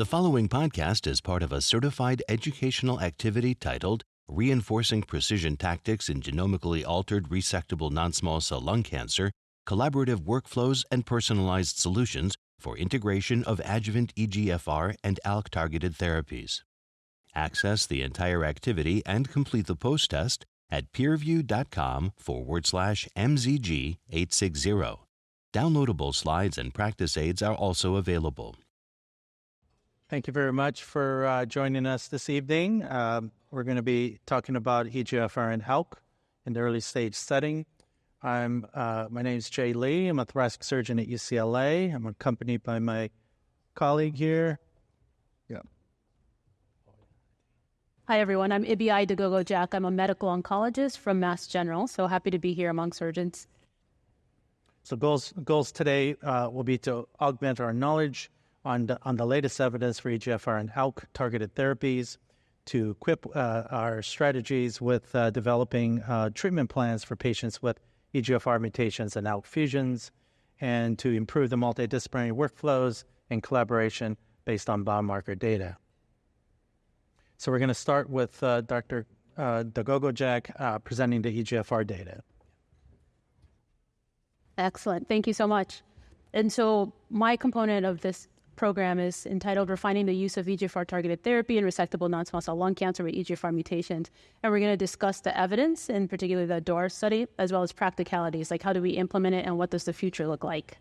The following podcast is part of a certified educational activity titled Reinforcing Precision Tactics in Genomically Altered Resectable Non-Small Cell Lung Cancer, Collaborative Workflows and Personalized Solutions for Integration of Adjuvant EGFR and ALK-Targeted Therapies. Access the entire activity and complete the post-test at peerview.com/MZG860. Downloadable slides and practice aids are also available. Thank you very much for joining us this evening. We're going to be talking about EGFR and ALK in the early stage setting. My name is Jay Lee. I'm a thoracic surgeon at UCLA. I'm accompanied by my colleague here. Hi, everyone. I'm Ibi Dagogo-Jack. I'm a medical oncologist from Mass General, so happy to be here among surgeons. So goals today will be to augment our knowledge on the latest evidence for EGFR and ALK-targeted therapies, to equip our strategies with developing treatment plans for patients with EGFR mutations and ALK fusions, and to improve the multidisciplinary workflows and collaboration based on biomarker data. So we're going to start with Dr. Dagogo-Jack presenting the EGFR data. Excellent. Thank you so much. And so my component of this program is entitled Refining the Use of EGFR-Targeted Therapy in Resectable Non-Small Cell Lung Cancer with EGFR Mutations. And we're going to discuss the evidence, in particular the DOR study, as well as practicalities, like how do we implement it and what does the future look like.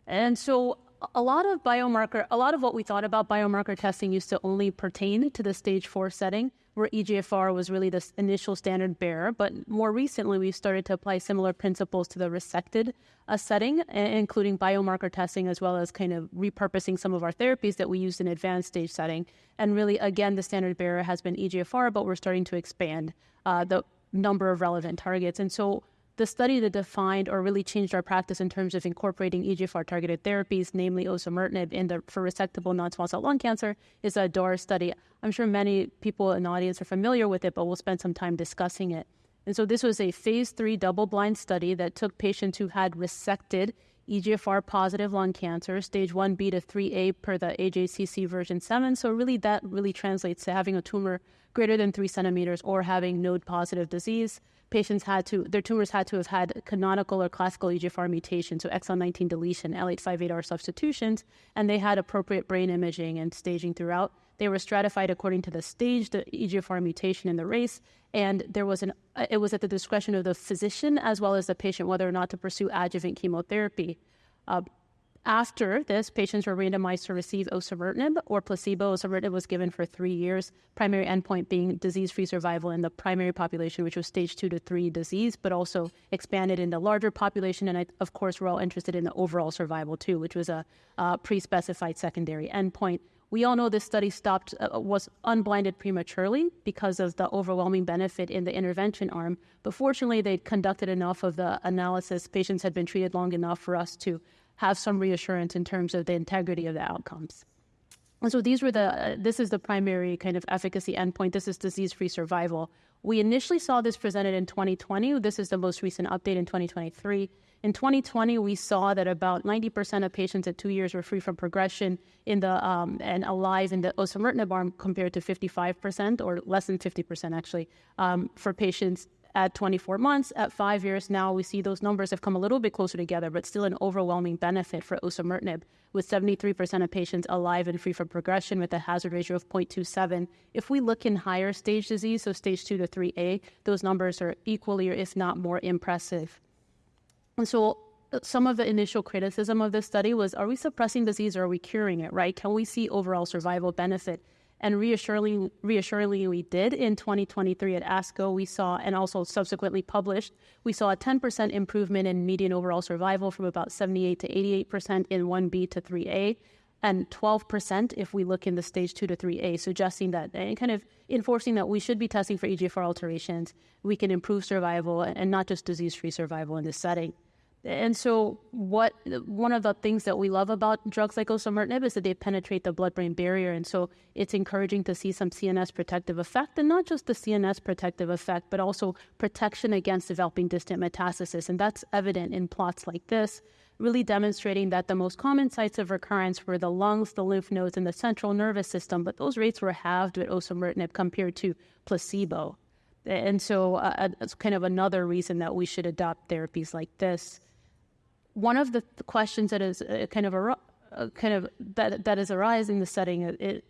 And so a lot of what we thought about biomarker testing used to only pertain to the stage 4 setting, where EGFR was really the initial standard bearer. But more recently, we've started to apply similar principles to the resected setting, including biomarker testing, as well as kind of repurposing some of our therapies that we used in advanced stage setting. And really, again, the standard bearer has been EGFR, but we're starting to expand the number of relevant targets. And so the study that defined or really changed our practice in terms of incorporating EGFR-targeted therapies, namely osimertinib, for resectable non-small cell lung cancer, is a DOR study. I'm sure many people in the audience are familiar with it, but we'll spend some time discussing it. And so this was a phase 3 double-blind study that took patients who had resected EGFR-positive lung cancer, stage 1B to 3A per the AJCC version 7. So that really translates to having a tumor greater than 3 centimeters or having node-positive disease. Their tumors had to have had canonical or classical EGFR mutation, so exon 19 deletion, L858R substitutions, and they had appropriate brain imaging and staging throughout. They were stratified according to the stage, the EGFR mutation in the race, and it was at the discretion of the physician as well as the patient whether or not to pursue adjuvant chemotherapy. After this, patients were randomized to receive osimertinib or placebo. Osimertinib was given for 3 years, primary endpoint being disease-free survival in the primary population, which was stage 2 to 3 disease, but also expanded in the larger population. And of course, we're all interested in the overall survival too, which was a pre-specified secondary endpoint. We all know this study was unblinded prematurely because of the overwhelming benefit in the intervention arm. But fortunately, they conducted enough of the analysis. Patients had been treated long enough for us to have some reassurance in terms of the integrity of the outcomes. And so this is the primary kind of efficacy endpoint. This is disease-free survival. We initially saw this presented in 2020. This is the most recent update in 2023. In 2020, we saw that about 90% of patients at 2 years were free from progression and alive in the osimertinib arm, compared to 55%, or less than 50% actually, for patients at 24 months. At 5 years now, we see those numbers have come a little bit closer together, but still an overwhelming benefit for osimertinib, with 73% of patients alive and free from progression with a hazard ratio of 0.27. If we look in higher stage disease, so stage 2 to 3A, those numbers are equally or if not more impressive. And so some of the initial criticism of this study was, are we suppressing disease or are we curing it, right? Can we see overall survival benefit? And reassuringly, we did. In 2023 at ASCO, we saw, and also subsequently published, we saw a 10% improvement in median overall survival from about 78 to 88% in 1B to 3A, and 12% if we look in the stage 2 to 3A, suggesting that and kind of enforcing that we should be testing for EGFR alterations. We can improve survival and not just disease-free survival in this setting. And so one of the things that we love about drugs like osimertinib is that they penetrate the blood-brain barrier. And so it's encouraging to see some CNS protective effect, and not just the CNS protective effect, but also protection against developing distant metastasis. And that's evident in plots like this. really demonstrating that the most common sites of recurrence were the lungs, the lymph nodes, and the central nervous system, but those rates were halved with osimertinib compared to placebo. And so it's kind of another reason that we should adopt therapies like this. One of the questions that is that is arising in the setting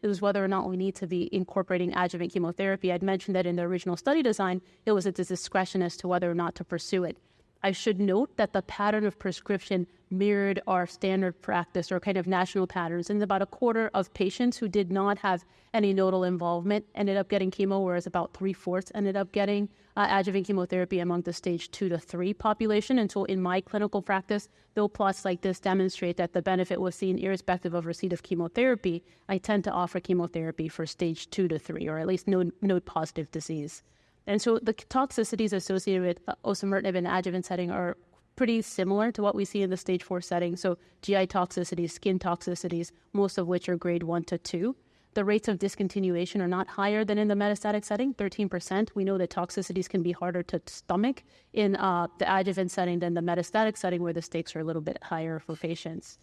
is whether or not we need to be incorporating adjuvant chemotherapy. I'd mentioned that in the original study design, it was at the discretion as to whether or not to pursue it. I should note that the pattern of prescription mirrored our standard practice or kind of national patterns. And about a quarter of patients who did not have any nodal involvement ended up getting chemo, whereas about 3/4 ended up getting adjuvant chemotherapy among the stage 2 to 3 population. And so in my clinical practice, though plots like this demonstrate that the benefit was seen irrespective of receipt of chemotherapy, I tend to offer chemotherapy for stage 2 to 3, or at least node positive disease. And so the toxicities associated with osimertinib in the adjuvant setting are pretty similar to what we see in the stage 4 setting. So GI toxicities, skin toxicities, most of which are grade 1 to 2. The rates of discontinuation are not higher than in the metastatic setting, 13%. We know that toxicities can be harder to stomach in the adjuvant setting than the metastatic setting, where the stakes are a little bit higher for patients.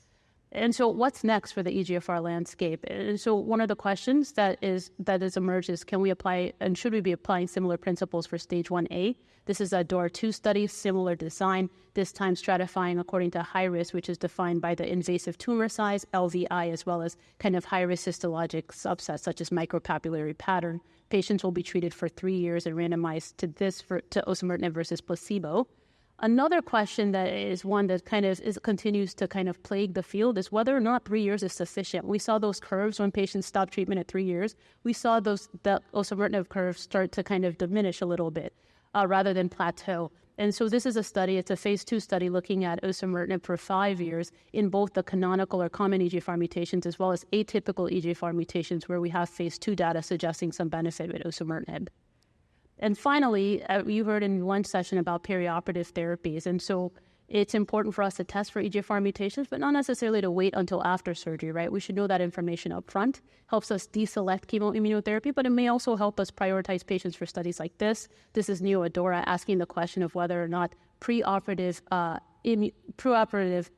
And so what's next for the EGFR landscape? And so one of the questions that has emerged is, can we apply and should we be applying similar principles for stage 1A? This is a DOR2 study, similar design, this time stratifying according to high risk, which is defined by the invasive tumor size, LVI, as well as kind of high-risk histologic subsets, such as micropapillary pattern. Patients will be treated for 3 years and randomized to osimertinib versus placebo. Another question that is one that continues to kind of plague the field is whether or not 3 years is sufficient. We saw those curves when patients stopped treatment at 3 years. We saw the osimertinib curves start to kind of diminish a little bit rather than plateau. And so this is a study, it's a phase 2 study looking at osimertinib for 5 years in both the canonical or common EGFR mutations as well as atypical EGFR mutations, where we have phase 2 data suggesting some benefit with osimertinib. And finally, you heard in one session about perioperative therapies. And so it's important for us to test for EGFR mutations, but not necessarily to wait until after surgery, right? We should know that information up front. Helps us deselect chemoimmunotherapy, but it may also help us prioritize patients for studies like this. This is Neo Adora asking the question of whether or not preoperative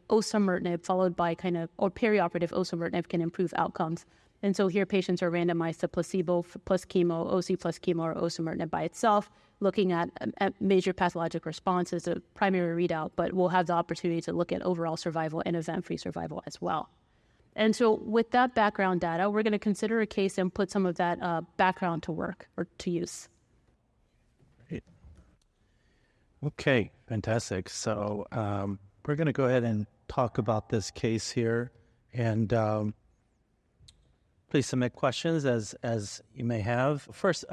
osimertinib followed by or perioperative osimertinib can improve outcomes. And so here patients are randomized to placebo plus chemo, OC plus chemo, or osimertinib by itself, looking at major pathologic response as a primary readout, but we'll have the opportunity to look at overall survival and event-free survival as well. And so with that background data, we're going to consider a case and put some of that background to work or to use. Great. Okay, fantastic. So we're going to go ahead and talk about this case here. And please submit questions as you may have. First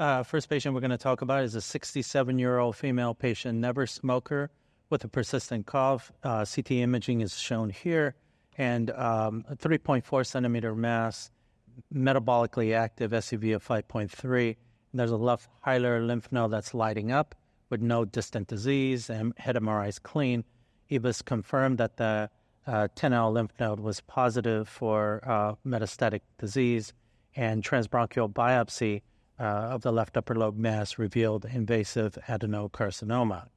patient we're going to talk about is a 67-year-old female patient, never smoker, with a persistent cough. CT imaging is shown here, and a 3.4 centimeter mass, metabolically active, SUV of 5.3. There's a left hilar lymph node that's lighting up with no distant disease, and head MRI is clean. EBUS confirmed that the 10L lymph node was positive for metastatic disease, and transbronchial biopsy of the left upper lobe mass revealed invasive adenocarcinoma.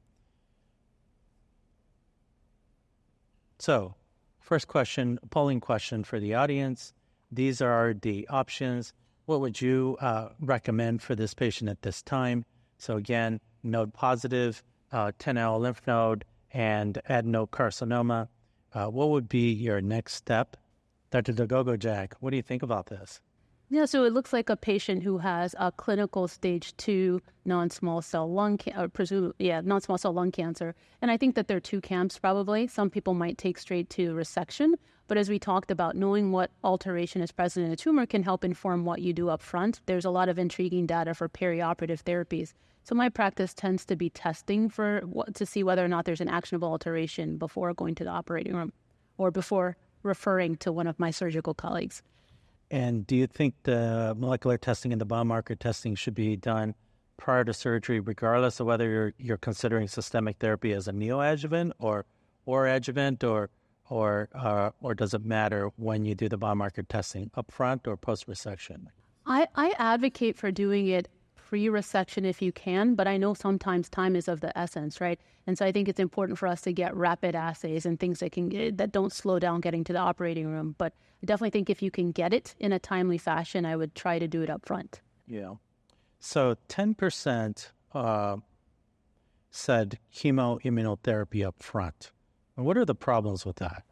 So, first question, polling question for the audience. These are the options. What would you recommend for this patient at this time? So again, node positive, 10L lymph node, and adenocarcinoma. What would be your next step? Dr. Dagogo-Jack, what do you think about this? Yeah, so it looks like a patient who has a clinical stage 2 non-small cell lung cancer. And I think that there are two camps probably. Some people might take straight to resection, but as we talked about, knowing what alteration is present in a tumor can help inform what you do up front. There's a lot of intriguing data for perioperative therapies. So my practice tends to be testing to see whether or not there's an actionable alteration before going to the operating room or before referring to one of my surgical colleagues. And do you think the molecular testing and the biomarker testing should be done prior to surgery, regardless of whether you're considering systemic therapy as a neoadjuvant or adjuvant, or does it matter when you do the biomarker testing, upfront or post-resection? I advocate for doing it pre-resection if you can, but I know sometimes time is of the essence, right? And so I think it's important for us to get rapid assays and things that don't slow down getting to the operating room. But I definitely think if you can get it in a timely fashion, I would try to do it up front. Yeah. So 10% said chemoimmunotherapy up front. And what are the problems with that?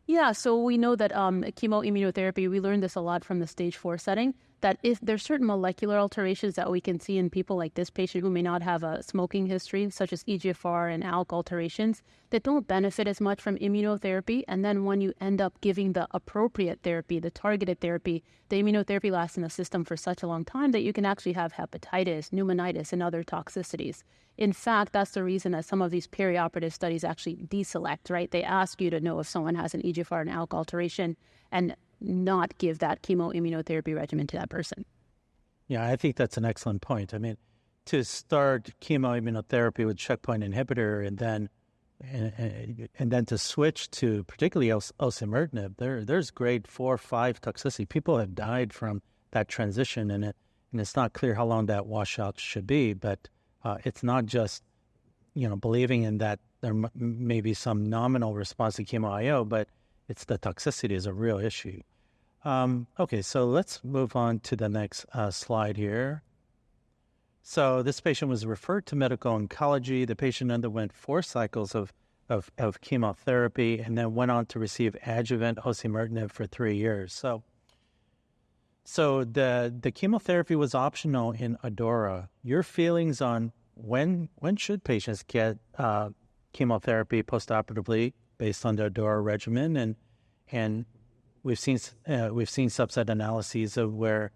Yeah, so we know that chemoimmunotherapy, we learned this a lot from the stage 4 setting, that if there's certain molecular alterations that we can see in people like this patient who may not have a smoking history, such as EGFR and ALK alterations, that don't benefit as much from immunotherapy. And then when you end up giving the appropriate therapy, the targeted therapy, the immunotherapy lasts in the system for such a long time that you can actually have hepatitis, pneumonitis, and other toxicities. In fact, that's the reason that some of these perioperative studies actually deselect, right? They ask you to know if someone has an EGFR and ALK alteration and not give that chemoimmunotherapy regimen to that person. Yeah, I think that's an excellent point. I mean, to start chemoimmunotherapy with checkpoint inhibitor and then to switch to particularly osimertinib, there's grade 4, 5 toxicity. People have died from that transition, and it's not clear how long that washout should be, but it's not just, believing in that there may be some nominal response to chemo-IO, but it's the toxicity is a real issue. Okay, so let's move on to the next slide here. So this patient was referred to medical oncology. The patient underwent 4 cycles of chemotherapy and then went on to receive adjuvant osimertinib for 3 years. So the chemotherapy was optional in ADAURA. Your feelings on when should patients get chemotherapy postoperatively based on the ADAURA regimen, and we've seen subset analyses of where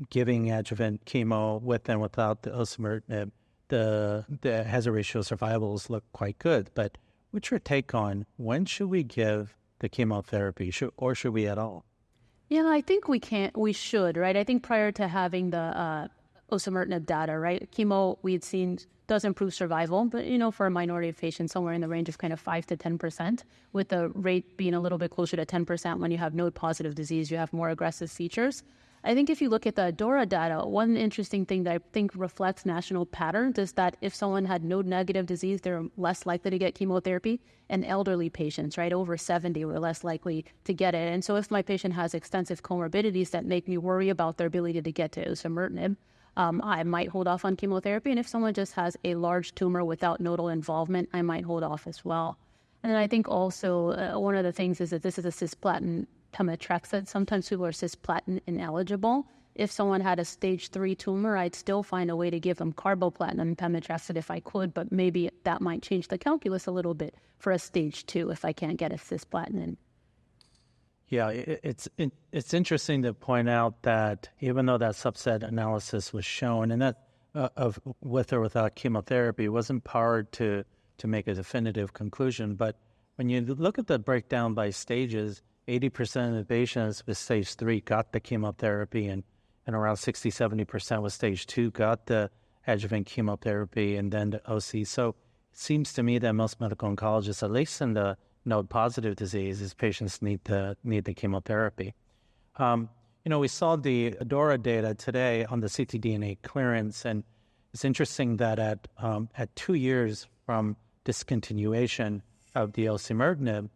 giving adjuvant chemo with and without the osimertinib, the hazard ratio survivals look quite good. But what's your take on when should we give the chemotherapy, or should we at all? Yeah, I think we should, right? I think prior to having the osimertinib data, right, chemo we had seen does improve survival, but for a minority of patients, somewhere in the range of kind of 5 to 10%, with the rate being a little bit closer to 10% when you have node-positive disease, you have more aggressive features. I think if you look at the ADAURA data, one interesting thing that I think reflects national patterns is that if someone had node-negative disease, they're less likely to get chemotherapy, and elderly patients, right, over 70 were less likely to get it. And so if my patient has extensive comorbidities that make me worry about their ability to get to osimertinib, I might hold off on chemotherapy. And if someone just has a large tumor without nodal involvement, I might hold off as well. And then I think also one of the things is that this is a cisplatin pemetrexed. Sometimes people are cisplatin ineligible. If someone had a stage 3 tumor, I'd still find a way to give them carboplatin pemetrexed if I could, but maybe that might change the calculus a little bit for a stage 2 if I can't get a cisplatin in. Yeah, it's interesting to point out that even though that subset analysis was shown, and that of with or without chemotherapy wasn't powered to make a definitive conclusion, but when you look at the breakdown by stages, 80% of the patients with stage 3 got the chemotherapy, and around 60-70% with stage 2 got the adjuvant chemotherapy and then the OC. So it seems to me that most medical oncologists, at least in the node-positive disease, these patients need the chemotherapy. We saw the ADAURA data today on the ctDNA clearance, and it's interesting that at 2 years from discontinuation of the osimertinib,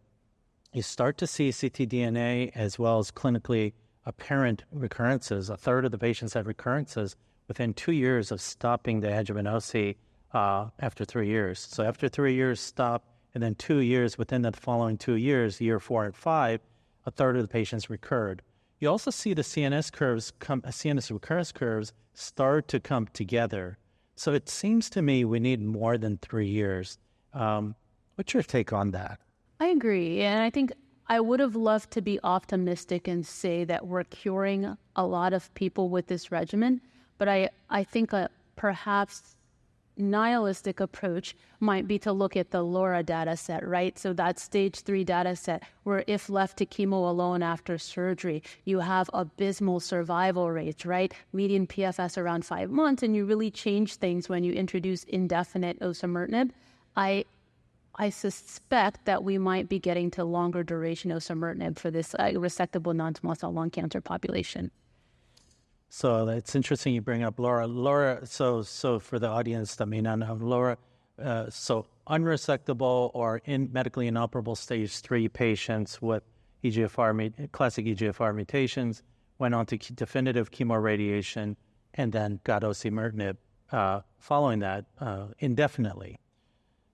you start to see ctDNA as well as clinically apparent recurrences. A third of the patients had recurrences within 2 years of stopping the adjuvant OC after 3 years. So after 3 years, stop. And then 2 years, within the following 2 years, year 4 and 5, a third of the patients recurred. You also see the CNS recurrence curves start to come together. So it seems to me we need more than 3 years. What's your take on that? I agree. And I think I would have loved to be optimistic and say that we're curing a lot of people with this regimen. But I think perhaps nihilistic approach might be to look at the LAURA data set, right? So that stage 3 data set where if left to chemo alone after surgery, you have abysmal survival rates, right? Median PFS around 5 months, and you really change things when you introduce indefinite osimertinib. I suspect that we might be getting to longer duration osimertinib for this resectable non-small cell lung cancer population. So it's interesting you bring up Laura. Laura, so for the audience that may not know, Laura, so unresectable or medically inoperable stage 3 patients with classic EGFR mutations went on to definitive chemoradiation and then got osimertinib following that indefinitely.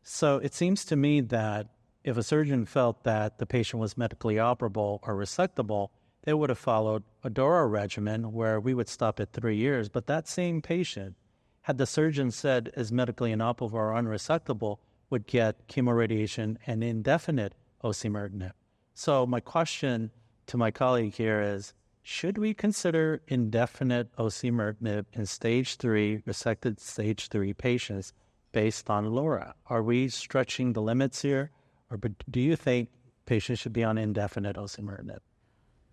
So it seems to me that if a surgeon felt that the patient was medically operable or resectable, they would have followed a DORA regimen where we would stop at 3 years. But that same patient, had the surgeon said is medically inoperable or unresectable, would get chemoradiation and indefinite osimertinib. So my question to my colleague here is, should we consider indefinite osimertinib in stage 3, resected stage 3 patients based on LAURA? Are we stretching the limits here? Or do you think patients should be on indefinite osimertinib?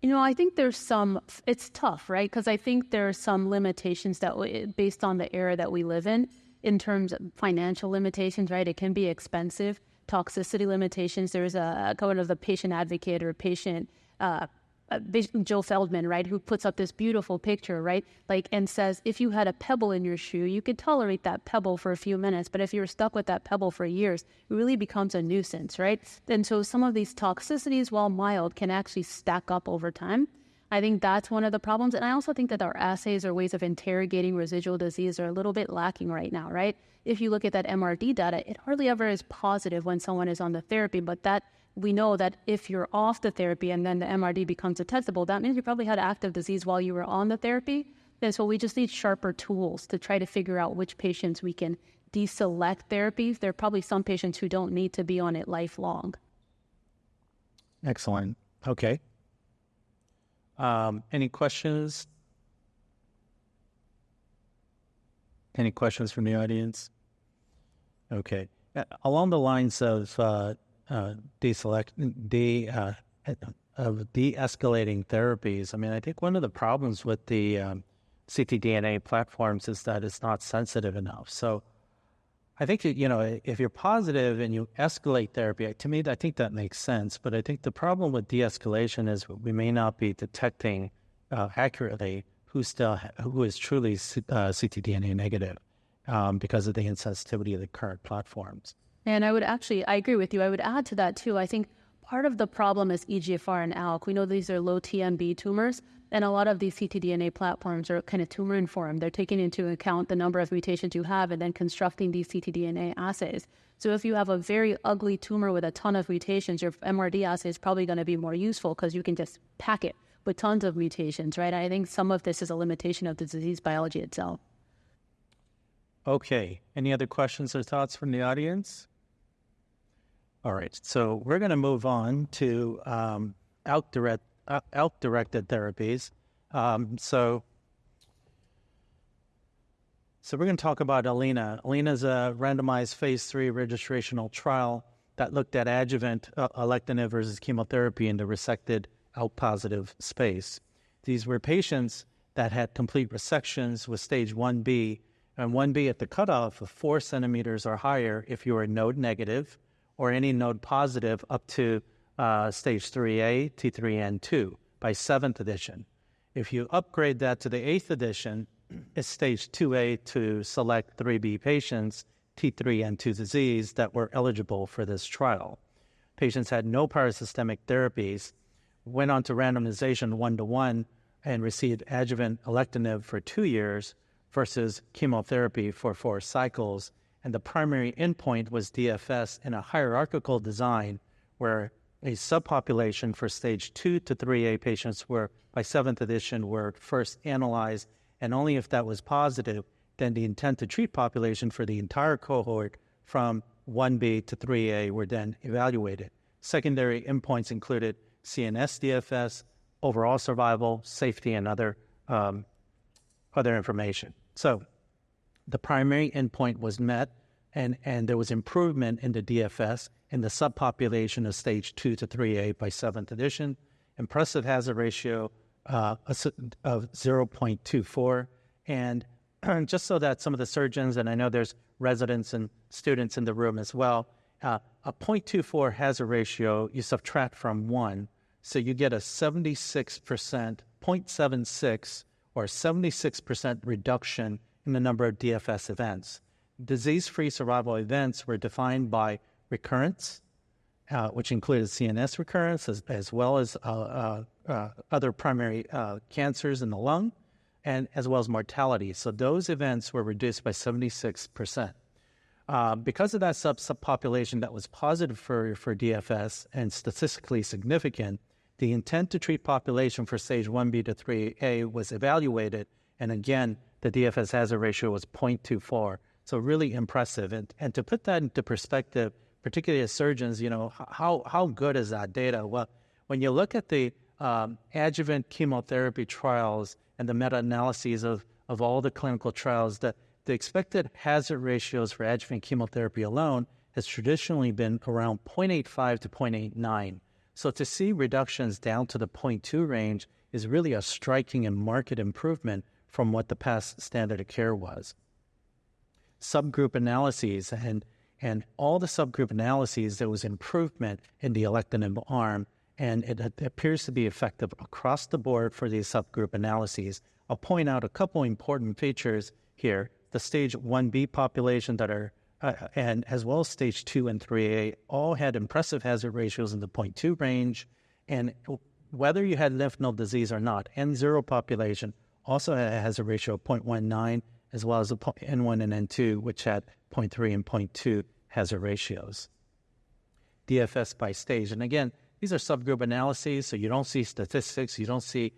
I think it's tough, right? Because I think there are some limitations based on the era that we live in terms of financial limitations, right? It can be expensive. Toxicity limitations. There's a kind of the patient advocate or patient, Joe Feldman, right, who puts up this beautiful picture, right, and says if you had a pebble in your shoe, you could tolerate that pebble for a few minutes, but if you're stuck with that pebble for years, it really becomes a nuisance, right? And so some of these toxicities, while mild, can actually stack up over time. I think that's one of the problems, and I also think that our assays or ways of interrogating residual disease are a little bit lacking right now, right? If you look at that MRD data, it hardly ever is positive when someone is on the therapy, but that we know that if you're off the therapy and then the MRD becomes detectable, that means you probably had active disease while you were on the therapy. And so we just need sharper tools to try to figure out which patients we can deselect therapies. There are probably some patients who don't need to be on it lifelong. Excellent. Okay. Any questions? Any questions from the audience? Okay. Along the lines of de-escalating therapies, I mean, I think one of the problems with the ctDNA platforms is that it's not sensitive enough. So I think, if you're positive and you escalate therapy, to me, I think that makes sense. But I think the problem with de-escalation is we may not be detecting accurately who is truly ctDNA negative because of the insensitivity of the current platforms. And I agree with you. I would add to that too. I think part of the problem is EGFR and ALK. We know these are low TMB tumors, and a lot of these ctDNA platforms are kind of tumor-informed. They're taking into account the number of mutations you have and then constructing these ctDNA assays. So if you have a very ugly tumor with a ton of mutations, your MRD assay is probably going to be more useful because you can just pack it with tons of mutations, right? I think some of this is a limitation of the disease biology itself. Okay. Any other questions or thoughts from the audience? All right. So we're going to move on to ALK-directed therapies. So we're going to talk about ALINA. ALINA is a randomized phase 3 registrational trial that looked at adjuvant alectinib versus chemotherapy in the resected ALK-positive space. These were patients that had complete resections with stage 1B, and 1B at the cutoff of 4 centimeters or higher if you were node negative, or any node positive up to stage 3A, T3N2 by 7th edition. If you upgrade that to the 8th edition, it's stage 2A to select 3B patients, T3N2 disease, that were eligible for this trial. Patients had no prior systemic therapies, went on to randomization 1-to-1, and received adjuvant alectinib for 2 years versus chemotherapy for 4 cycles. And the primary endpoint was DFS in a hierarchical design where a subpopulation for stage 2 to 3A patients were, by 7th edition, were first analyzed, and only if that was positive, then the intent to treat population for the entire cohort from 1B to 3A were then evaluated. Secondary endpoints included CNS DFS, overall survival, safety, and other information. So the primary endpoint was met, and there was improvement in the DFS in the subpopulation of stage 2 to 3A by 7th edition. Impressive hazard ratio of 0.24. And just so that some of the surgeons, and I know there's residents and students in the room as well, a 0.24 hazard ratio, you subtract from 1, so you get a 76%, 0.76, or 76% reduction in the number of DFS events. Disease-free survival events were defined by recurrence, which included CNS recurrence as well as other primary cancers in the lung, and as well as mortality. So those events were reduced by 76%. Because of that subpopulation that was positive for DFS and statistically significant, the intent to treat population for stage 1B to 3A was evaluated, and again, the DFS hazard ratio was 0.24. So really impressive. And to put that into perspective, particularly as surgeons, how good is that data? Well, when you look at the adjuvant chemotherapy trials and the meta-analyses of all the clinical trials, the expected hazard ratios for adjuvant chemotherapy alone has traditionally been around 0.85 to 0.89. So to see reductions down to the 0.2 range is really a striking and marked improvement from what the past standard of care was. Subgroup analyses and all the subgroup analyses, there was improvement in the alectinib arm, and it appears to be effective across the board for these subgroup analyses. I'll point out a couple important features here. The stage 1B population that are, and as well as stage 2 and 3A, all had impressive hazard ratios in the 0.2 range, and whether you had lymph node disease or not, N0 population also had a hazard ratio of 0.19, as well as the N1 and N2, which had 0.3 and 0.2 hazard ratios. DFS by stage. And again, these are subgroup analyses, so you don't see statistics, you don't see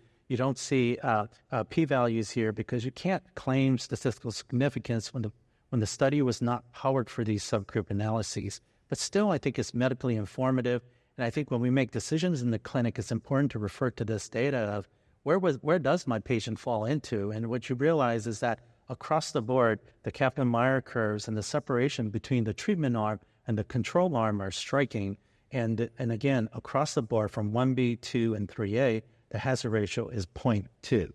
p-values here because you can't claim statistical significance when the study was not powered for these subgroup analyses. But still, I think it's medically informative, and I think when we make decisions in the clinic, it's important to refer to this data of where does my patient fall into? And what you realize is that across the board, the Kaplan-Meier curves and the separation between the treatment arm and the control arm are striking. And again, across the board from 1B, 2, and 3A, the hazard ratio is 0.2.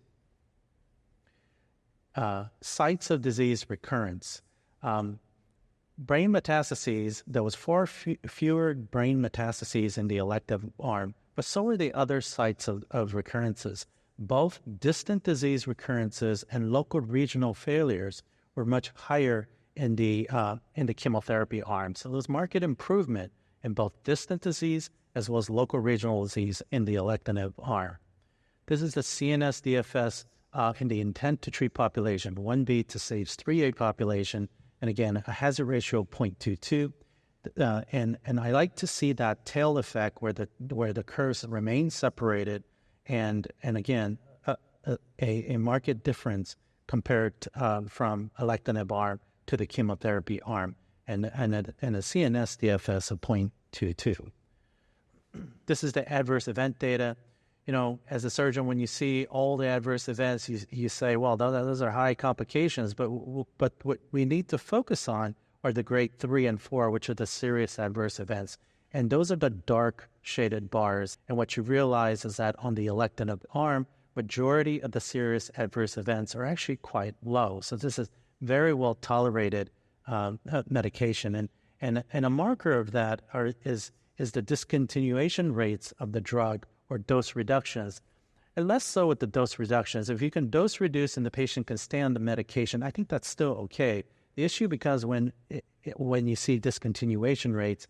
Sites of disease recurrence. Brain metastases, there was fewer brain metastases in the elective arm, but so were the other sites of recurrences. Both distant disease recurrences and local regional failures were much higher in the chemotherapy arm. So there was marked improvement in both distant disease as well as local regional disease in the alectinib arm. This is the CNS DFS in the intent to treat population, 1B to stage 3A population, and again, a hazard ratio of 0.22. And I like to see that tail effect where the curves remain separated, and again, a marked difference compared from alectinib arm to the chemotherapy arm, and a CNS DFS of 0.22. This is the adverse event data. As a surgeon, when you see all the adverse events, you say, well, those are high complications, but what we need to focus on are the grade 3 and 4, which are the serious adverse events. And those are the dark shaded bars. And what you realize is that on the alectinib arm, majority of the serious adverse events are actually quite low. So this is very well tolerated medication. And a marker of that is the discontinuation rates of the drug or dose reductions. And less so with the dose reductions. If you can dose reduce and the patient can stay on the medication, I think that's still okay. The issue becomes when you see discontinuation rates,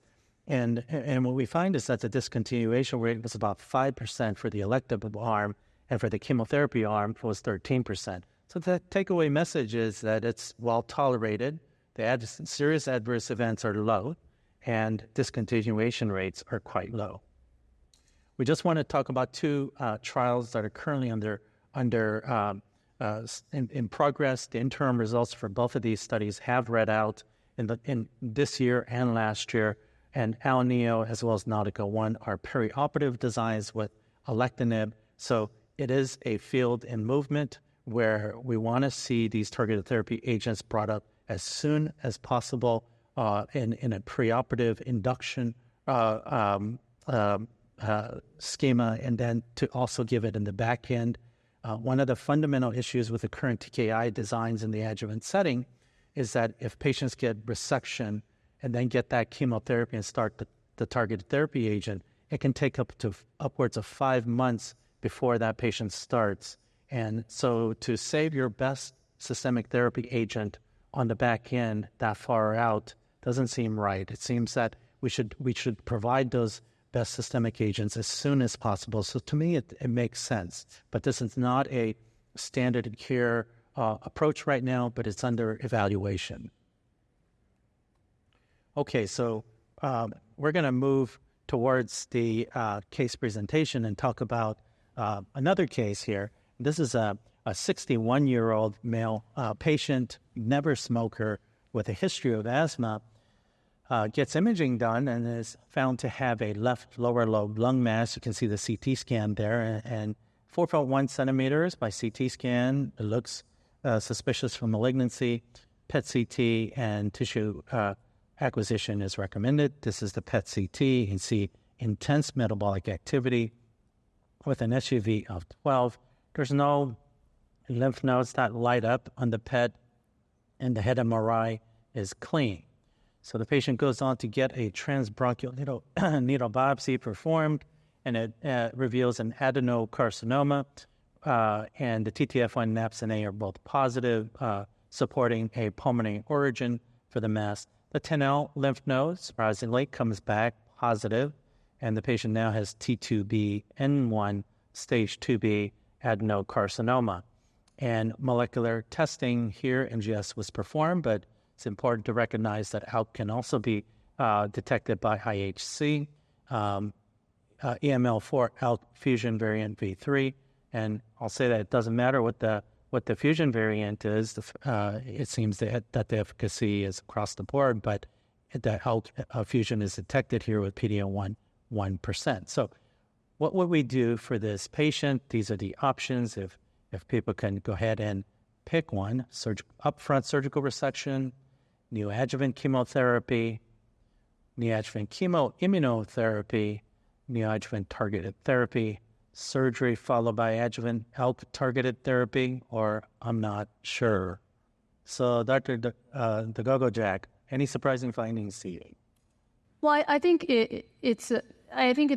and what we find is that the discontinuation rate was about 5% for the elective arm, and for the chemotherapy arm it was 13%. So the takeaway message is that it's well tolerated, the serious adverse events are low, and discontinuation rates are quite low. We just want to talk about two trials that are currently in progress. The interim results for both of these studies have read out in this year and last year, and ALNEO as well as Nautica-1 are perioperative designs with alectinib. So it is a field in movement where we want to see these targeted therapy agents brought up as soon as possible in a preoperative induction schema, and then to also give it in the back end. One of the fundamental issues with the current TKI designs in the adjuvant setting is that if patients get resection and then get that chemotherapy and start the targeted therapy agent, it can take upwards of 5 months before that patient starts. And so to save your best systemic therapy agent on the back end that far out doesn't seem right. It seems that we should provide those best systemic agents as soon as possible. So to me, it makes sense. But this is not a standard care approach right now, but it's under evaluation. Okay, so we're going to move towards the case presentation and talk about another case here. This is a 61-year-old male patient, never smoker, with a history of asthma, gets imaging done and is found to have a left lower lobe lung mass. You can see the CT scan there, and 4.1 centimeters by CT scan. It looks suspicious for malignancy. PET CT and tissue acquisition is recommended. This is the PET CT. You can see intense metabolic activity with an SUV of 12. There's no lymph nodes that light up on the PET, and the head MRI is clean. So the patient goes on to get a transbronchial needle biopsy performed, and it reveals an adenocarcinoma, and the TTF1 and NAPS-A are both positive, supporting a pulmonary origin for the mass. The 10L lymph node, surprisingly, comes back positive, and the patient now has T2B-N1 stage 2B adenocarcinoma. And molecular testing here, NGS, was performed, but it's important to recognize that ALK can also be detected by IHC, EML4 ALK fusion variant V3, and I'll say that it doesn't matter what the fusion variant is. It seems that the efficacy is across the board, but the ALK fusion is detected here with PD-L1 1%. So what would we do for this patient? These are the options. If people can go ahead and pick one: upfront surgical resection, neoadjuvant chemotherapy, neoadjuvant chemoimmunotherapy, neoadjuvant targeted therapy, surgery followed by adjuvant ALK-targeted therapy, or I'm not sure. So Dr. Dagogo-Jack, any surprising findings to you? Well, I think it's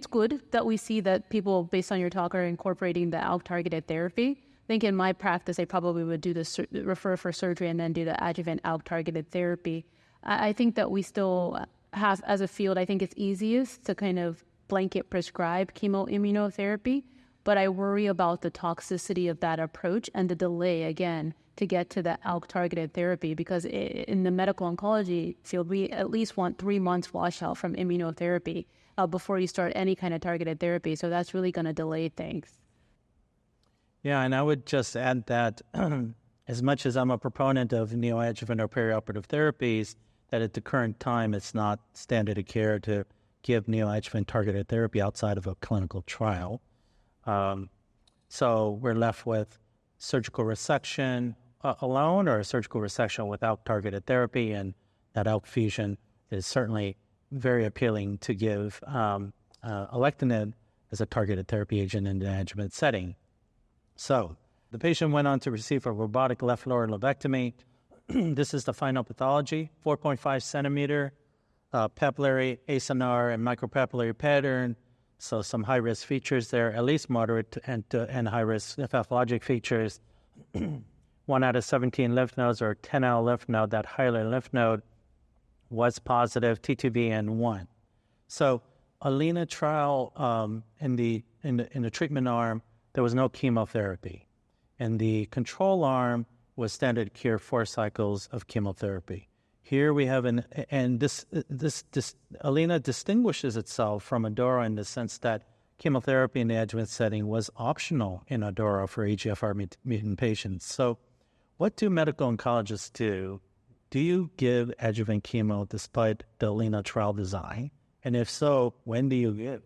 good that we see that people, based on your talk, are incorporating the ALK-targeted therapy. I think in my practice, I probably would refer for surgery and then do the adjuvant ALK-targeted therapy. I think that we still have, as a field, I think it's easiest to kind of blanket prescribe chemoimmunotherapy, but I worry about the toxicity of that approach and the delay, again, to get to the ALK-targeted therapy, because in the medical oncology field, we at least want 3 months washout from immunotherapy before you start any kind of targeted therapy. So that's really going to delay things. Yeah, and I would just add that as much as I'm a proponent of neoadjuvant or perioperative therapies, that at the current time it's not standard of care to give neoadjuvant targeted therapy outside of a clinical trial. So we're left with surgical resection alone, or a surgical resection without targeted therapy, and that ALK fusion is certainly very appealing to give alectinib as a targeted therapy agent in the adjuvant setting. So the patient went on to receive a robotic left lower lobectomy. This is the final pathology: 4.5 centimeter papillary, acinar, and micropapillary pattern. So some high-risk features there, at least moderate and high-risk pathologic features. 1 out of 17 lymph nodes, or 10L lymph node, that hilar lymph node, was positive, T2B-N1. So ALINA trial in the treatment arm, there was no chemotherapy. And the control arm was standard care 4 cycles of chemotherapy. Here we have this ALINA distinguishes itself from ADAURA in the sense that chemotherapy in the adjuvant setting was optional in ADAURA for EGFR mutant patients. So what do medical oncologists do? Do you give adjuvant chemo despite the ALINA trial design? And if so, when do you give?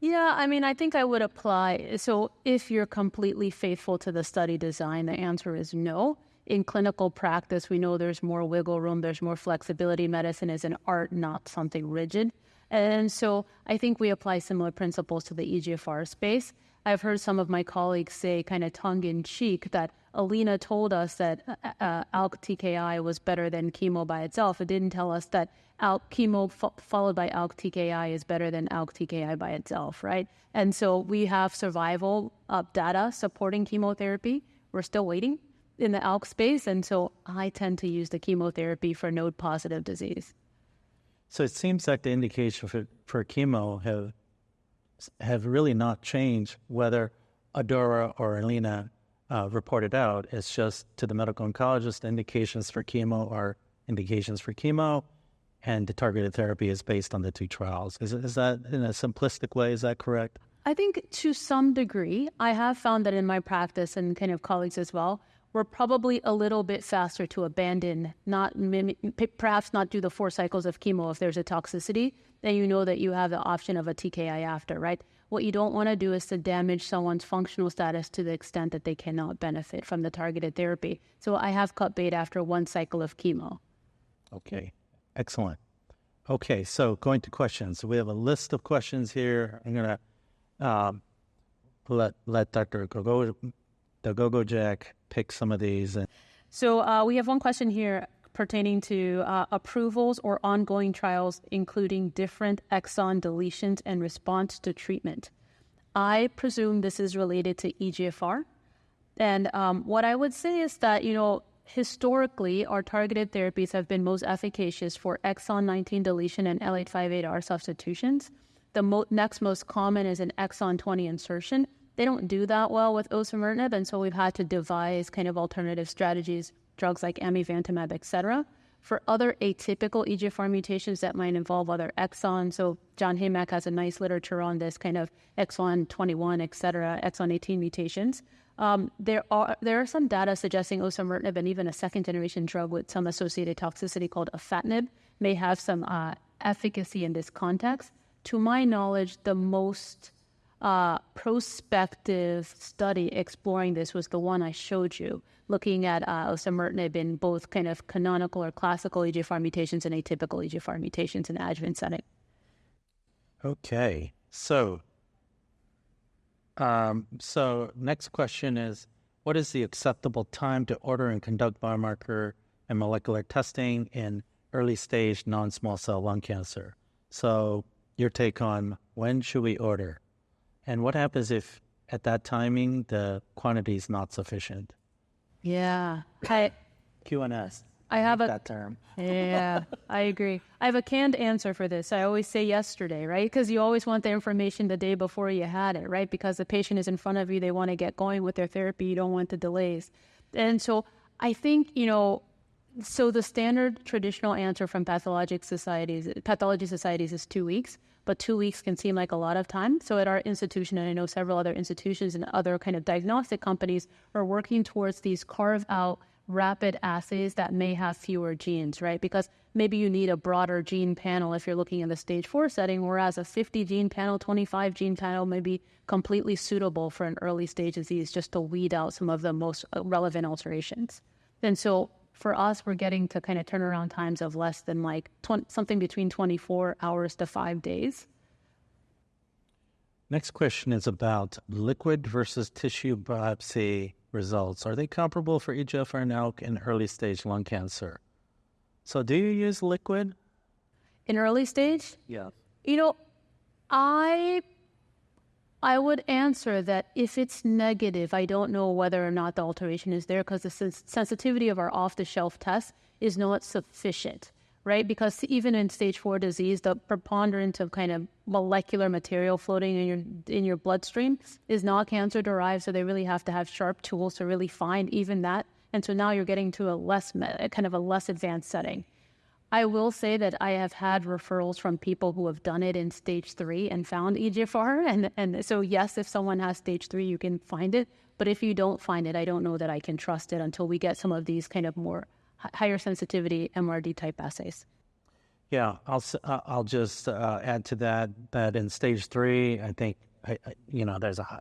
Yeah, I mean, I think I would apply. So if you're completely faithful to the study design, the answer is no. In clinical practice, we know there's more wiggle room, there's more flexibility. Medicine is an art, not something rigid. And so I think we apply similar principles to the EGFR space. I've heard some of my colleagues say kind of tongue-in-cheek that Alina told us that ALK-TKI was better than chemo by itself. It didn't tell us that chemo followed by ALK-TKI is better than ALK-TKI by itself, right? And so we have survival data supporting chemotherapy. We're still waiting in the ALK space, and so I tend to use the chemotherapy for node-positive disease. So it seems like the indication for chemo have really not changed whether Adora or Alina reported out. It's just to the medical oncologist, the indications for chemo are indications for chemo, and the targeted therapy is based on the two trials. Is that in a simplistic way? Is that correct? I think to some degree, I have found that in my practice and kind of colleagues as well, we're probably a little bit faster to abandon, perhaps not do the 4 cycles of chemo if there's a toxicity, then you know that you have the option of a TKI after, right? What you don't want to do is to damage someone's functional status to the extent that they cannot benefit from the targeted therapy. So I have cut bait after 1 cycle of chemo. Okay, excellent. Okay, so going to questions. We have a list of questions here. I'm going to let Dr. Dagogo-Jack pick some of these. So we have one question here pertaining to approvals or ongoing trials, including different exon deletions and response to treatment. I presume this is related to EGFR. And what I would say is that, historically, our targeted therapies have been most efficacious for exon 19 deletion and L858R substitutions. The next most common is an exon 20 insertion. They don't do that well with osimertinib, and so we've had to devise kind of alternative strategies, drugs like amivantamab, et cetera. For other atypical EGFR mutations that might involve other exons, so John Haymack has a nice literature on this kind of exon 21, et cetera, exon 18 mutations. There are some data suggesting osimertinib and even a second-generation drug with some associated toxicity called afatinib may have some efficacy in this context. To my knowledge, the most prospective study exploring this was the one I showed you, looking at osimertinib in both kind of canonical or classical EGFR mutations and atypical EGFR mutations in the adjuvant setting. Okay, so next question is, what is the acceptable time to order and conduct biomarker and molecular testing in early stage non-small cell lung cancer? So your take on when should we order? And what happens if at that timing the quantity is not sufficient? Yeah. QNS. I have that term. Yeah, I agree. I have a canned answer for this. I always say yesterday, right? Because you always want the information the day before you had it, right? Because the patient is in front of you. They want to get going with their therapy. You don't want the delays. And so I think, so the standard traditional answer from pathology societies is 2 weeks. But 2 weeks can seem like a lot of time. So at our institution, and I know several other institutions and other kind of diagnostic companies are working towards these carve-out rapid assays that may have fewer genes, right? Because maybe you need a broader gene panel if you're looking in the stage 4 setting, whereas a 50 gene panel, 25 gene panel may be completely suitable for an early stage disease just to weed out some of the most relevant alterations. And so for us, we're getting to kind of turnaround times of less than something between 24 hours to 5 days. Next question is about liquid versus tissue biopsy results. Are they comparable for EGFR and ALK in early stage lung cancer? So do you use liquid? In early stage? Yeah. I would answer that if it's negative, I don't know whether or not the alteration is there because the sensitivity of our off-the-shelf test is not sufficient, right? Because even in stage 4 disease, the preponderance of kind of molecular material floating in your bloodstream is not cancer-derived, so they really have to have sharp tools to really find even that. And so now you're getting to a less advanced setting. I will say that I have had referrals from people who have done it in stage 3 and found EGFR. And so, yes, if someone has stage 3, you can find it. But if you don't find it, I don't know that I can trust it until we get some of these kind of more higher sensitivity MRD type assays. Yeah, I'll just add to that in stage 3, I think, there's a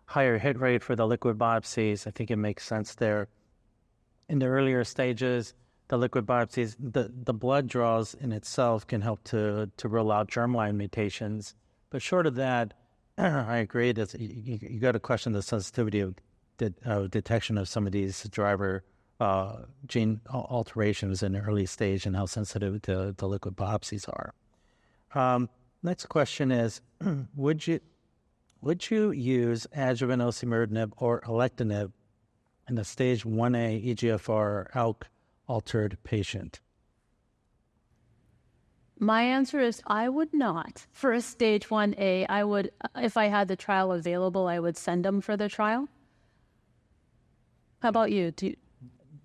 higher hit rate for the liquid biopsies. I think it makes sense there. In the earlier stages, the liquid biopsies, the blood draws in itself can help to rule out germline mutations. But short of that, I agree. That you got to question the sensitivity of detection of some of these driver gene alterations in the early stage and how sensitive the liquid biopsies are. Next question is, would you use adjuvant osimertinib or alectinib in a stage 1A EGFR ALK altered patient? My answer is I would not. For a stage 1A, I would, if I had the trial available, I would send them for the trial. How about you?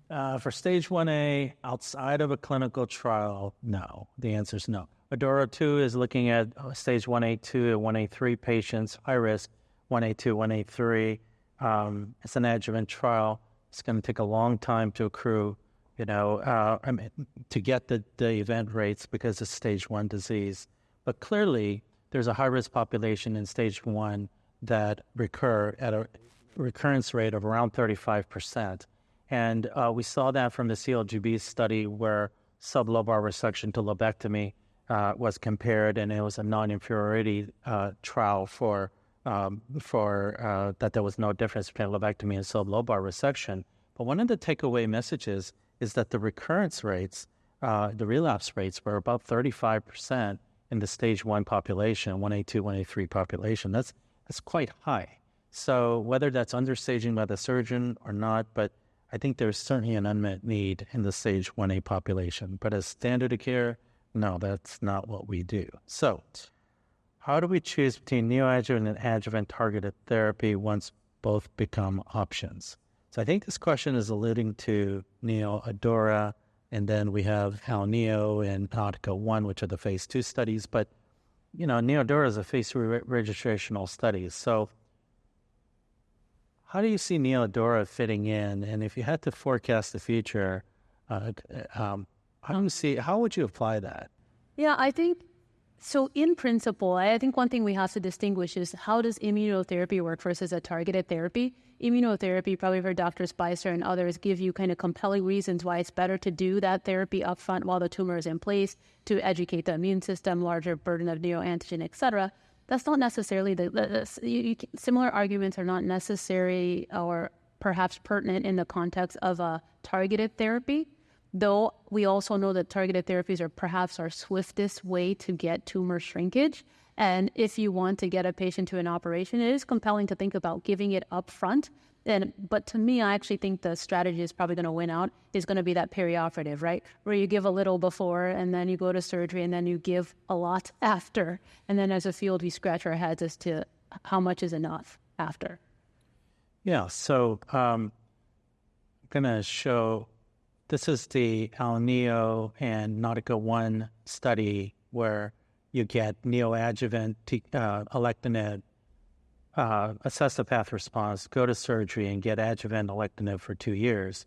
For stage 1A, outside of a clinical trial, no. The answer is no. ADAURA 2 is looking at stage 1A2 and 1A3 patients, high risk, 1A2, 1A3. It's an adjuvant trial. It's going to take a long time to accrue, to get the event rates because it's stage 1 disease. But clearly, there's a high-risk population in stage 1 that recur at a recurrence rate of around 35%. And we saw that from the CLGB study where sublobar resection to lobectomy was compared, and it was a non-inferiority trial for that there was no difference between lobectomy and sublobar resection. But one of the takeaway messages is that the recurrence rates, the relapse rates were about 35% in the stage 1 population, 1A2, 1A3 population. That's quite high. So whether that's understaging by the surgeon or not, but I think there's certainly an unmet need in the stage 1A population. But as standard of care, no, that's not what we do. So how do we choose between neoadjuvant and adjuvant targeted therapy once both become options? So I think this question is alluding to ADAURA, and then we have NEO and Nautica-1, which are the phase 2 studies. But, ADAURA is a phase 3 registrational study. So how do you see ADAURA fitting in? And if you had to forecast the future, how would you apply that? Yeah, I think, so in principle, I think one thing we have to distinguish is how does immunotherapy work versus a targeted therapy? Immunotherapy, probably for Dr. Spicer and others, give you kind of compelling reasons why it's better to do that therapy upfront while the tumor is in place to educate the immune system, larger burden of neoantigen, et cetera. That's not necessarily similar arguments are not necessary or perhaps pertinent in the context of a targeted therapy, though we also know that targeted therapies are perhaps our swiftest way to get tumor shrinkage. And if you want to get a patient to an operation, it is compelling to think about giving it up front. But to me, I actually think the strategy is probably going to win out is going to be that perioperative, right? Where you give a little before and then you go to surgery and then you give a lot after. And then as a field, we scratch our heads as to how much is enough after. Yeah, so I'm going to show, this is the NEO and Nautica-1 study where you get neoadjuvant alectinib, assess the path response, go to surgery, and get adjuvant alectinib for 2 years.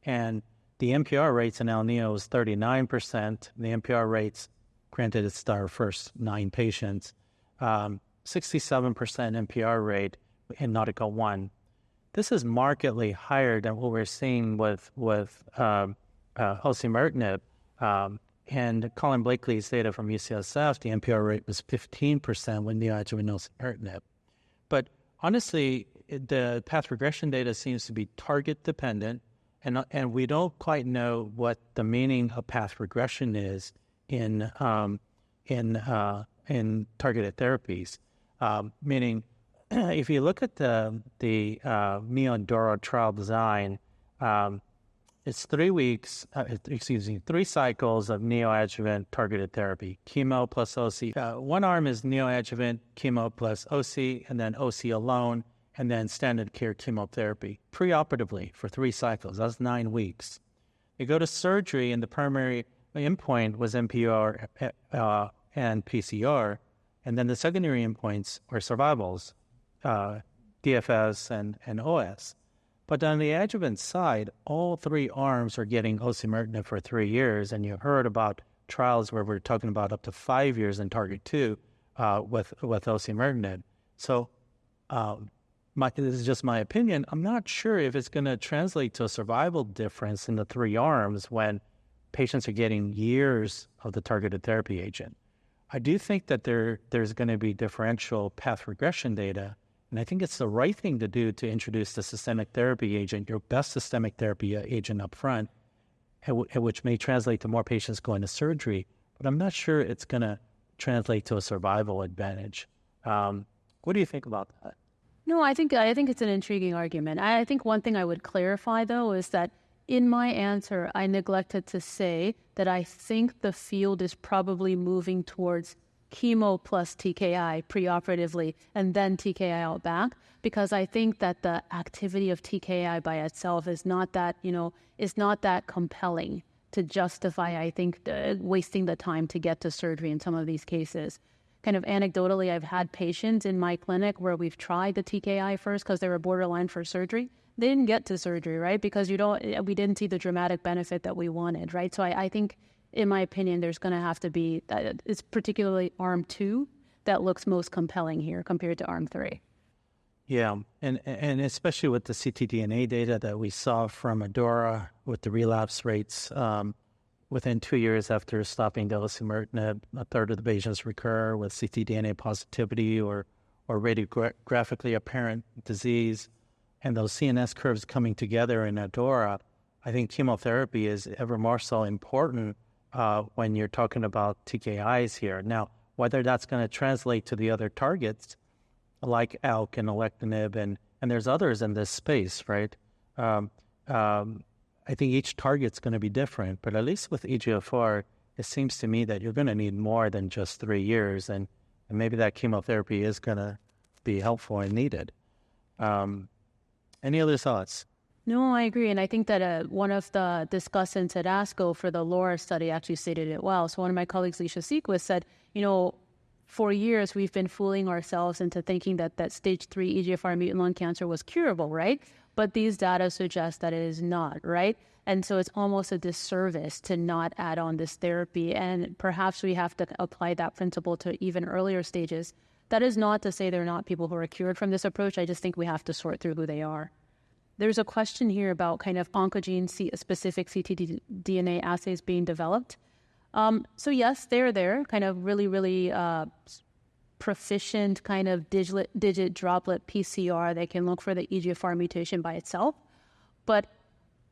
And the MPR rates in NEO is 39%. The MPR rates, granted it's our first 9 patients, 67% MPR rate in Nautica-1. This is markedly higher than what we're seeing with osimertinib. And Colin Blakely's data from UCSF, the MPR rate was 15% with neoadjuvant osimertinib. But honestly, the path regression data seems to be target dependent, and we don't quite know what the meaning of path regression is in targeted therapies. Meaning, if you look at the NEO-ADAURA trial design, it's 3 weeks, 3 cycles of neoadjuvant targeted therapy, chemo plus OC. One arm is neoadjuvant chemo plus OC, and then OC alone, and then standard care chemotherapy, preoperatively for 3 cycles. That's 9 weeks. You go to surgery, and the primary endpoint was MPR and PCR, and then the secondary endpoints are survivals, DFS and OS. But on the adjuvant side, all 3 arms are getting osimertinib for 3 years, and you heard about trials where we're talking about up to 5 years in Target 2 with osimertinib. So this is just my opinion. I'm not sure if it's going to translate to a survival difference in the 3 arms when patients are getting years of the targeted therapy agent. I do think that there's going to be differential path regression data, and I think it's the right thing to do to introduce the systemic therapy agent, your best systemic therapy agent up front, which may translate to more patients going to surgery, but I'm not sure it's going to translate to a survival advantage. What do you think about that? No, I think it's an intriguing argument. I think one thing I would clarify, though, is that in my answer, I neglected to say that I think the field is probably moving towards chemo plus TKI preoperatively and then TKI out back, because I think that the activity of TKI by itself is not that, is not that compelling to justify, I think, wasting the time to get to surgery in some of these cases. Kind of anecdotally, I've had patients in my clinic where we've tried the TKI first because they were borderline for surgery. They didn't get to surgery, right? Because we didn't see the dramatic benefit that we wanted, right? So I think, in my opinion, there's going to have to be, it's particularly arm 2 that looks most compelling here compared to arm 3. Yeah, and especially with the ctDNA data that we saw from ADAURA with the relapse rates within 2 years after stopping osimertinib, a third of the patients recur with ctDNA positivity or radiographically apparent disease. And those CNS curves coming together in ADAURA, I think chemotherapy is ever more so important when you're talking about TKIs here. Now, whether that's going to translate to the other targets like ALK and alectinib, and there's others in this space, right? I think each target's going to be different, but at least with EGFR, it seems to me that you're going to need more than just 3 years, and maybe that chemotherapy is going to be helpful and needed. Any other thoughts? No, I agree. And I think that one of the discussants at ASCO for the LAURA study actually stated it well. So one of my colleagues, Leisha Sequist, said, for years we've been fooling ourselves into thinking that stage 3 EGFR mutant lung cancer was curable, right? But these data suggest that it is not, right? And so it's almost a disservice to not add on this therapy. And perhaps we have to apply that principle to even earlier stages. That is not to say there are not people who are cured from this approach. I just think we have to sort through who they are. There's a question here about kind of oncogene-specific ctDNA assays being developed. So yes, they're there, kind of really, really proficient kind of digit droplet PCR that can look for the EGFR mutation by itself. But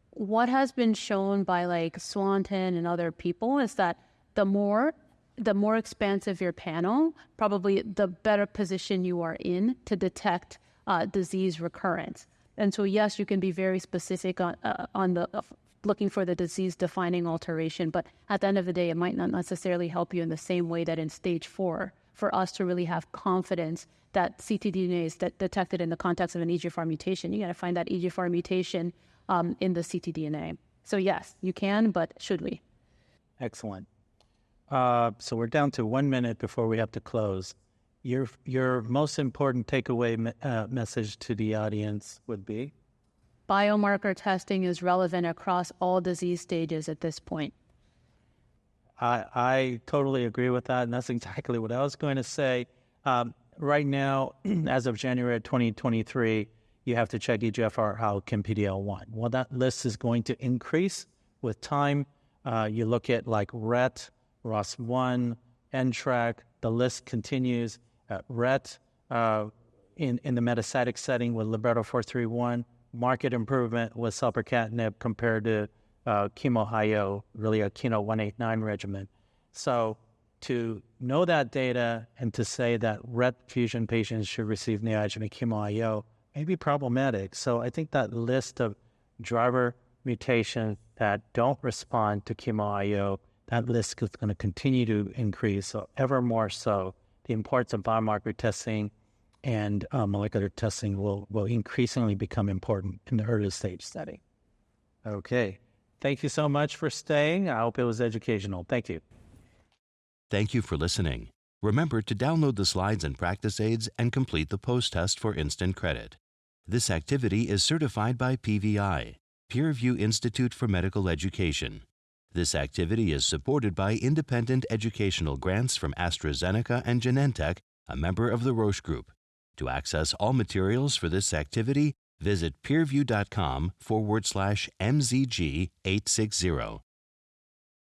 what has been shown by like Swanton and other people is that the more expansive your panel, probably the better position you are in to detect disease recurrence. And so, yes, you can be very specific on the looking for the disease-defining alteration, but at the end of the day, it might not necessarily help you in the same way that in stage 4, for us to really have confidence that ctDNA is detected in the context of an EGFR mutation. You got to find that EGFR mutation in the ctDNA. So, yes, you can, but should we? Excellent. So we're down to 1 minute before we have to close. Your most important takeaway message to the audience would be? Biomarker testing is relevant across all disease stages at this point. I totally agree with that, and that's exactly what I was going to say. Right now, as of January 2023, you have to check EGFR, ALK, and PD-L1. Well, that list is going to increase with time. You look at like RET, ROS1, NTRK, the list continues. RET in the metastatic setting with Libretto 431, market improvement with selpercatinib compared to chemo IO, really a Keno 189 regimen. So to know that data and to say that RET fusion patients should receive neoadjuvant chemo IO may be problematic. So I think that list of driver mutations that don't respond to chemo IO, that list is going to continue to increase. So ever more so, the importance of biomarker testing and molecular testing will increasingly become important in the early stage setting. Okay. Thank you so much for staying. I hope it was educational. Thank you. Thank you for listening. Remember to download the slides and practice aids and complete the post-test for instant credit. This activity is certified by PVI, PeerView Institute for Medical Education. This activity is supported by independent educational grants from AstraZeneca and Genentech, a member of the Roche Group. To access all materials for this activity, visit peerview.com/MZG860.